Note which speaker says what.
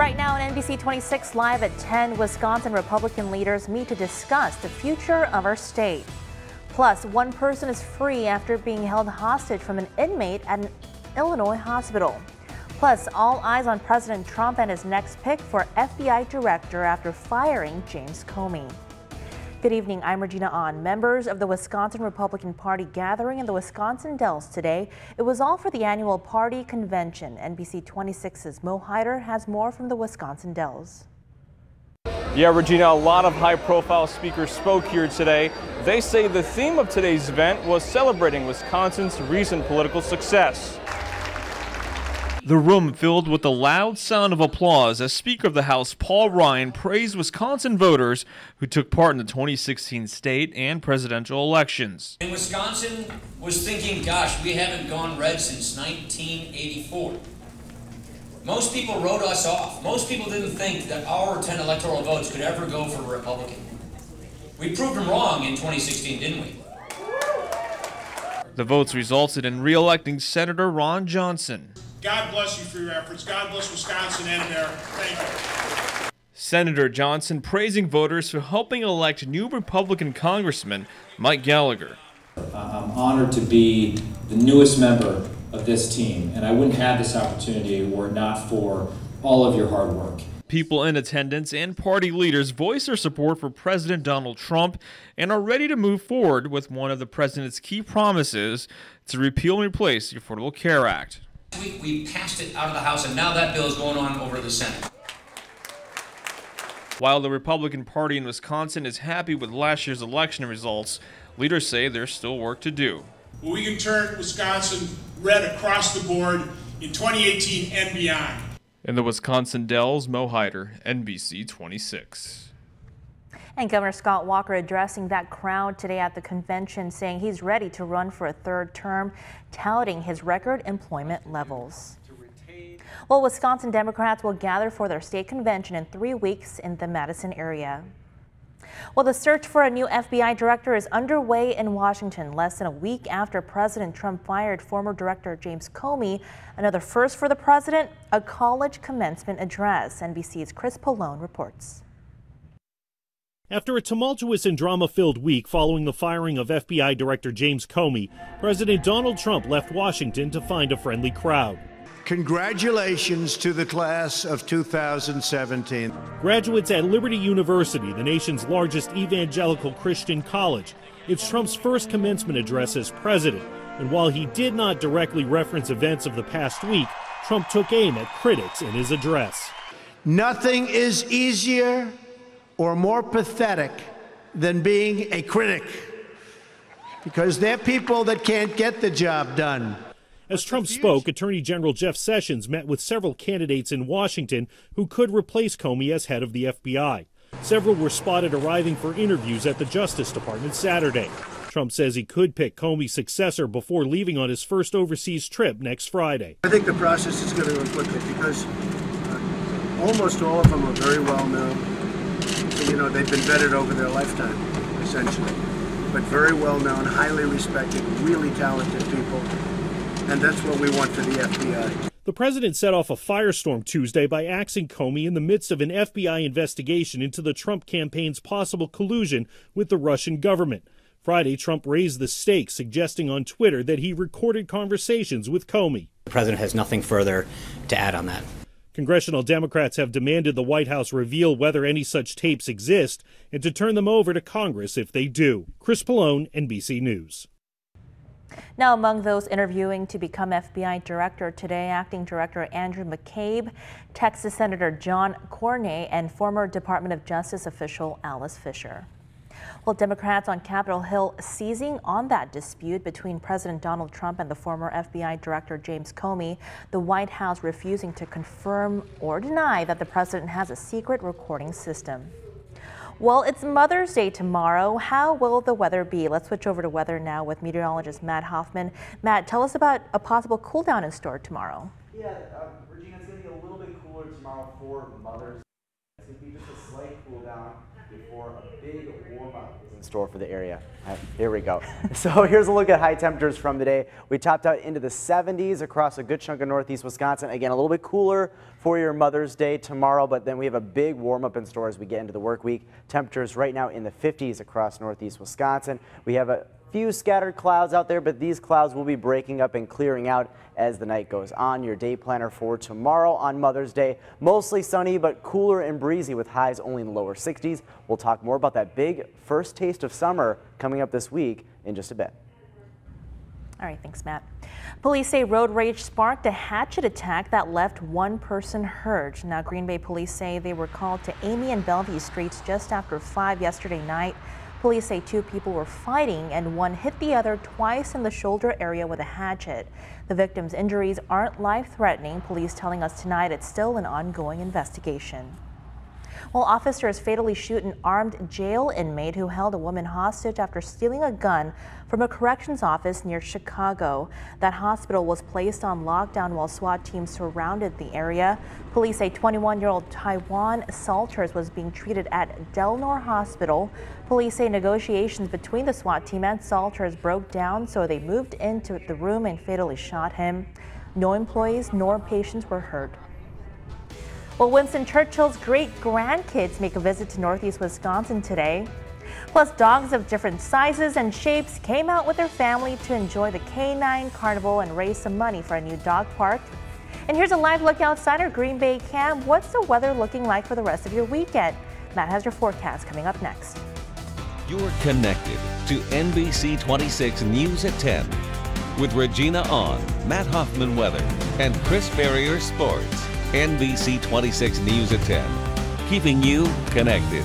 Speaker 1: Right now on NBC 26 Live at 10, Wisconsin Republican leaders meet to discuss the future of our state. Plus, one person is free after being held hostage from an inmate at an Illinois hospital. Plus, all eyes on President Trump and his next pick for FBI director after firing James Comey. Good evening, I'm Regina Ahn. Members of the Wisconsin Republican Party gathering in the Wisconsin Dells today. It was all for the annual party convention. NBC 26's Mo Hyder has more from the Wisconsin Dells.
Speaker 2: Yeah, Regina, a lot of high-profile speakers spoke here today. They say the theme of today's event was celebrating Wisconsin's recent political success. The room filled with the loud sound of applause as Speaker of the House Paul Ryan praised Wisconsin voters who took part in the 2016 state and presidential elections.
Speaker 3: And Wisconsin was thinking, gosh, we haven't gone red since 1984. Most people wrote us off. Most people didn't think that our 10 electoral votes could ever go for a Republican. We proved them wrong in 2016, didn't we?
Speaker 2: The votes resulted in re-electing Senator Ron Johnson.
Speaker 4: God bless you for your efforts. God bless Wisconsin and America. Thank you.
Speaker 2: Senator Johnson praising voters for helping elect new Republican Congressman Mike Gallagher.
Speaker 5: I'm honored to be the newest member of this team, and I wouldn't have this opportunity were it not for all of your hard work.
Speaker 2: People in attendance and party leaders voice their support for President Donald Trump and are ready to move forward with one of the president's key promises to repeal and replace the Affordable Care Act.
Speaker 3: We passed it out of the House, and now that bill is going on over to the Senate.
Speaker 2: While the Republican Party in Wisconsin is happy with last year's election results, leaders say there's still work to do.
Speaker 4: We can turn Wisconsin red across the board in 2018 and beyond.
Speaker 2: In the Wisconsin Dells, Mo Hyder, NBC 26.
Speaker 1: And Governor Scott Walker addressing that crowd today at the convention, saying he's ready to run for a third term, touting his record employment levels. Well, Wisconsin Democrats will gather for their state convention in 3 weeks in the Madison area. Well, the search for a new FBI director is underway in Washington less than a week after President Trump fired former Director James Comey. Another first for the president, a college commencement address. NBC's Chris Pallone reports.
Speaker 6: After a tumultuous and drama-filled week following the firing of FBI Director James Comey, President Donald Trump left Washington to find a friendly crowd.
Speaker 7: Congratulations to the class of 2017.
Speaker 6: Graduates at Liberty University, the nation's largest evangelical Christian college. It's Trump's first commencement address as president. And while he did not directly reference events of the past week, Trump took aim at critics in his address.
Speaker 7: Nothing is easier or more pathetic than being a critic, because they're people that can't get the job done.
Speaker 6: As Trump spoke, Attorney General Jeff Sessions met with several candidates in Washington who could replace Comey as head of the FBI. Several were spotted arriving for interviews at the Justice Department Saturday. Trump says he could pick Comey's successor before leaving on his first overseas trip next Friday.
Speaker 7: I think the process is going to go quickly because almost all of them are very well known. You know, they've been vetted over their lifetime, essentially. But very well known, highly respected, really talented people. And that's what we want for the FBI.
Speaker 6: The president set off a firestorm Tuesday by axing Comey in the midst of an FBI investigation into the Trump campaign's possible collusion with the Russian government. Friday, Trump raised the stakes, suggesting on Twitter that he recorded conversations with Comey.
Speaker 8: The president has nothing further to add on that.
Speaker 6: Congressional Democrats have demanded the White House reveal whether any such tapes exist and to turn them over to Congress if they do. Chris Pallone, NBC News.
Speaker 1: Now, among those interviewing to become FBI director today, Acting Director Andrew McCabe, Texas Senator John Cornyn, and former Department of Justice official Alice Fisher. Well, Democrats on Capitol Hill seizing on that dispute between President Donald Trump and the former FBI Director James Comey, the White House refusing to confirm or deny that the president has a secret recording system. Well, it's Mother's Day tomorrow. How will the weather be? Let's switch over to weather now with meteorologist Matt Hoffman. Matt, tell us about a possible cool down in store tomorrow.
Speaker 9: Yeah, Regina, it's going to be a little bit cooler tomorrow for Mother's Day. It's going to be just a slight cool down before a big warm up is in store for the area. Here we go. So here's a look at high temperatures from today. We topped out into the 70s across a good chunk of northeast Wisconsin. Again, a little bit cooler for your Mother's Day tomorrow, but then we have a big warm up in store as we get into the work week. Temperatures right now in the 50s across northeast Wisconsin. We have a few scattered clouds out there, but these clouds will be breaking up and clearing out as the night goes on. Your day planner for tomorrow on Mother's Day, mostly sunny but cooler and breezy with highs only in the lower 60s. We'll talk more about that big first taste of summer coming up this week in just a bit.
Speaker 1: All right, thanks, Matt. Police say road rage sparked a hatchet attack that left one person hurt. Now, Green Bay police say they were called to Amy and Bellevue streets just after 5 yesterday night. Police say 2 people were fighting and one hit the other twice in the shoulder area with a hatchet. The victim's injuries aren't life-threatening. Police telling us tonight it's still an ongoing investigation. Well, officers fatally shoot an armed jail inmate who held a woman hostage after stealing a gun from a corrections office near Chicago. That hospital was placed on lockdown while SWAT teams surrounded the area. Police say 21-year-old Taiwan Salters was being treated at Delnor Hospital. Police say negotiations between the SWAT team and Salters broke down, so they moved into the room and fatally shot him. No employees nor patients were hurt. Well, Winston Churchill's great-grandkids make a visit to northeast Wisconsin today. Plus, dogs of different sizes and shapes came out with their family to enjoy the Canine Carnival and raise some money for a new dog park. And here's a live look outside our Green Bay cam. What's the weather looking like for the rest of your weekend? Matt has your forecast coming up next.
Speaker 10: You're connected to NBC 26 News at 10 with Regina On, Matt Hoffman Weather, and Chris Ferrier Sports. NBC 26 News at 10, keeping you connected.